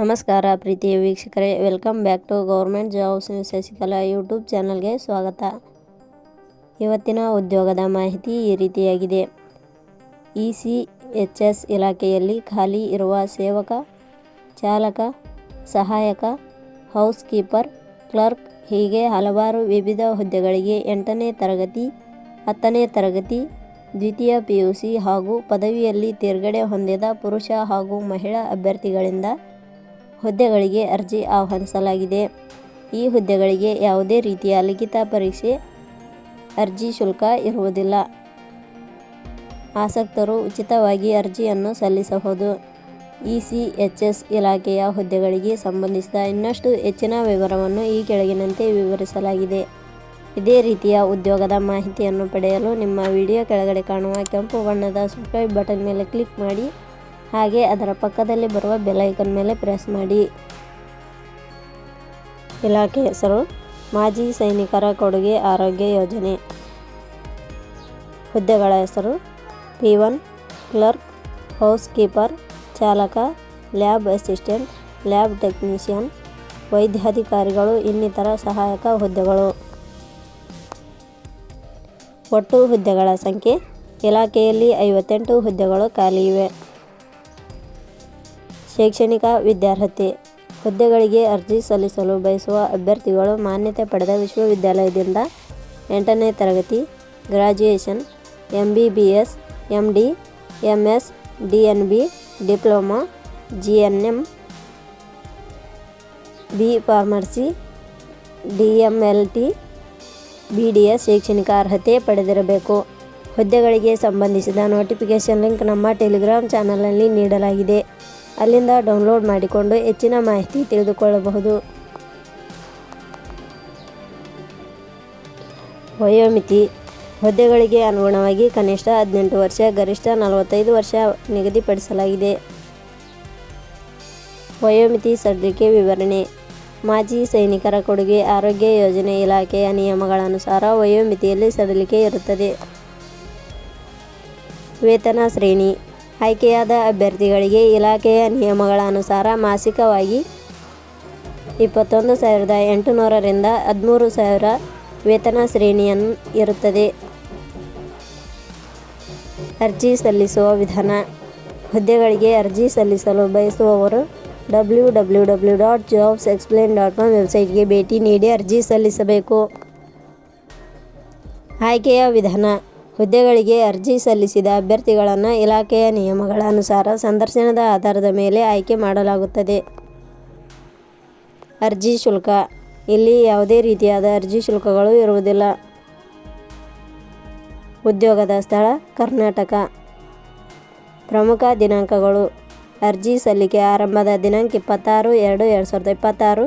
ನಮಸ್ಕಾರ ಪ್ರೀತಿಯ ವೀಕ್ಷಕರೇ, welcome back to government jobs news Shashikala YouTube ಚಾನಲ್ಗೆ ಸ್ವಾಗತ. ಇವತ್ತಿನ ಉದ್ಯೋಗದ ಮಾಹಿತಿ ಈ ರೀತಿಯಾಗಿದೆ. ECHS ಇಲಾಖೆಯಲ್ಲಿ ಖಾಲಿ ಇರುವ ಸೇವಕ, ಚಾಲಕ, ಸಹಾಯಕ, ಹೌಸ್ ಕೀಪರ್, ಕ್ಲರ್ಕ್ ಹೀಗೆ ಹಲವಾರು ವಿವಿಧ ಹುದ್ದೆಗಳಿಗೆ 8ನೇ ತರಗತಿ, 10ನೇ ತರಗತಿ, ದ್ವಿತೀಯ PUC ಹಾಗೂ ಪದವಿಯಲ್ಲಿ ತೇರ್ಗಡೆ ಹೊಂದಿದ ಪುರುಷ ಹಾಗೂ ಮಹಿಳಾ ಅಭ್ಯರ್ಥಿಗಳಿಂದ ಹುದ್ದೆಗಳಿಗೆ ಅರ್ಜಿ ಆಹ್ವಾನಿಸಲಾಗಿದೆ. ಈ ಹುದ್ದೆಗಳಿಗೆ ಯಾವುದೇ ರೀತಿಯ ಲಿಖಿತ ಪರೀಕ್ಷೆ, ಅರ್ಜಿ ಶುಲ್ಕ ಇರುವುದಿಲ್ಲ. ಆಸಕ್ತರು ಉಚಿತವಾಗಿ ಅರ್ಜಿಯನ್ನು ಸಲ್ಲಿಸಬಹುದು. ECHS ಇಲಾಖೆಯ ಹುದ್ದೆಗಳಿಗೆ ಸಂಬಂಧಿಸಿದ ಇನ್ನಷ್ಟು ಹೆಚ್ಚಿನ ವಿವರವನ್ನು ಈ ಕೆಳಗಿನಂತೆ ವಿವರಿಸಲಾಗಿದೆ. ಇದೇ ರೀತಿಯ ಉದ್ಯೋಗದ ಮಾಹಿತಿಯನ್ನು ಪಡೆಯಲು ನಿಮ್ಮ ವಿಡಿಯೋ ಕೆಳಗಡೆ ಕಾಣುವ ಕೆಂಪು ಬಣ್ಣದ ಸಬ್ಸ್ಕ್ರೈಬ್ ಬಟನ್ ಮೇಲೆ ಕ್ಲಿಕ್ ಮಾಡಿ, ಹಾಗೆ ಅದರ ಪಕ್ಕದಲ್ಲಿ ಬರುವ ಬೆಲ್ ಐಕಾನ್ ಮೇಲೆ ಪ್ರೆಸ್ ಮಾಡಿ. ಇಲಾಖೆ ಹೆಸರು ಮಾಜಿ ಸೈನಿಕರ ಕೊಡುಗೆ ಆರೋಗ್ಯ ಯೋಜನೆ. ಹುದ್ದೆಗಳ ಹೆಸರು P1 ಕ್ಲರ್ಕ್, ಹೌಸ್ ಕೀಪರ್, ಚಾಲಕ, ಲ್ಯಾಬ್ ಅಸಿಸ್ಟೆಂಟ್, ಲ್ಯಾಬ್ ಟೆಕ್ನಿಷಿಯನ್, ವೈದ್ಯಾಧಿಕಾರಿಗಳು ಇನ್ನಿತರ ಸಹಾಯಕ ಹುದ್ದೆಗಳು. ಒಟ್ಟು ಹುದ್ದೆಗಳ ಸಂಖ್ಯೆ ಇಲಾಖೆಯಲ್ಲಿ 58 ಹುದ್ದೆಗಳು ಖಾಲಿ ಇವೆ. ಶೈಕ್ಷಣಿಕ ವಿದ್ಯಾರ್ಹತೆ. ಹುದ್ದೆಗಳಿಗೆ ಅರ್ಜಿ ಸಲ್ಲಿಸಲು ಬಯಸುವ ಅಭ್ಯರ್ಥಿಗಳು ಮಾನ್ಯತೆ ಪಡೆದ ವಿಶ್ವವಿದ್ಯಾಲಯದಿಂದ 8ನೇ ತರಗತಿ, graduation, MBBS, MD, MS, DNB, diploma, GNM, B pharmacy, DMLT, BDS ಶೈಕ್ಷಣಿಕ ಅರ್ಹತೆ ಪಡೆದಿರಬೇಕು. ಹುದ್ದೆಗಳಿಗೆ ಸಂಬಂಧಿಸಿದ ನೋಟಿಫಿಕೇಷನ್ ಲಿಂಕ್ ನಮ್ಮ ಟೆಲಿಗ್ರಾಮ್ ಚಾನಲ್ನಲ್ಲಿ ನೀಡಲಾಗಿದೆ. ಅಲ್ಲಿಂದ ಡೌನ್ಲೋಡ್ ಮಾಡಿಕೊಂಡು ಹೆಚ್ಚಿನ ಮಾಹಿತಿ ತಿಳಿದುಕೊಳ್ಳಬಹುದು. ವಯೋಮಿತಿ. ಹುದ್ದೆಗಳಿಗೆ ಅನುಗುಣವಾಗಿ ಕನಿಷ್ಠ 18 ವರ್ಷ, ಗರಿಷ್ಠ 45 ವರ್ಷ ನಿಗದಿಪಡಿಸಲಾಗಿದೆ. ವಯೋಮಿತಿ ಸಡಿಲಿಕೆ ವಿವರಣೆ. ಮಾಜಿ ಸೈನಿಕರ ಕೊಡುಗೆ ಆರೋಗ್ಯ ಯೋಜನೆ ಇಲಾಖೆಯ ನಿಯಮಗಳನುಸಾರ ವಯೋಮಿತಿಯಲ್ಲಿ ಸಡಿಲಿಕೆ ಇರುತ್ತದೆ. ವೇತನ ಶ್ರೇಣಿ. ಆಯ್ಕೆಯಾದ ಅಭ್ಯರ್ಥಿಗಳಿಗೆ ಇಲಾಖೆಯ ನಿಯಮಗಳ ಅನುಸಾರ ಮಾಸಿಕವಾಗಿ 21,800 ರಿಂದ 13,000 ವೇತನ ಶ್ರೇಣಿಯನ್ನು ಇರುತ್ತದೆ. ಅರ್ಜಿ ಸಲ್ಲಿಸುವ ವಿಧಾನ. ಹುದ್ದೆಗಳಿಗೆ ಅರ್ಜಿ ಸಲ್ಲಿಸಲು ಬಯಸುವವರು www.jobsexplain.com ವೆಬ್ಸೈಟ್ಗೆ ಭೇಟಿ ನೀಡಿ ಅರ್ಜಿ ಸಲ್ಲಿಸಬೇಕು. ಆಯ್ಕೆಯ ವಿಧಾನ. ಹುದ್ದೆಗಳಿಗೆ ಅರ್ಜಿ ಸಲ್ಲಿಸಿದ ಅಭ್ಯರ್ಥಿಗಳನ್ನು ಇಲಾಖೆಯ ನಿಯಮಗಳ ಅನುಸಾರ ಸಂದರ್ಶನದ ಆಧಾರದ ಮೇಲೆ ಆಯ್ಕೆ ಮಾಡಲಾಗುತ್ತದೆ. ಅರ್ಜಿ ಶುಲ್ಕ. ಇಲ್ಲಿ ಯಾವುದೇ ರೀತಿಯಾದ ಅರ್ಜಿ ಶುಲ್ಕಗಳು ಇರುವುದಿಲ್ಲ. ಉದ್ಯೋಗದ ಸ್ಥಳ ಕರ್ನಾಟಕ. ಪ್ರಮುಖ ದಿನಾಂಕಗಳು. ಅರ್ಜಿ ಸಲ್ಲಿಕೆ ಆರಂಭದ ದಿನಾಂಕ 26/2/2026.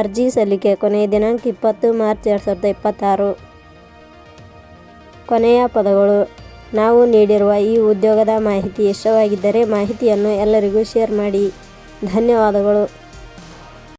ಅರ್ಜಿ ಸಲ್ಲಿಕೆ ಕೊನೆಯ ದಿನಾಂಕ 20 ಮಾರ್ಚ್ 2026. ಕೊನೆಯ ಪದಗಳು. ನಾವು ನೀಡಿರುವ ಈ ಉದ್ಯೋಗದ ಮಾಹಿತಿ ಇಷ್ಟವಾಗಿದ್ದರೆ ಮಾಹಿತಿಯನ್ನು ಎಲ್ಲರಿಗೂ ಶೇರ್ ಮಾಡಿ. ಧನ್ಯವಾದಗಳು.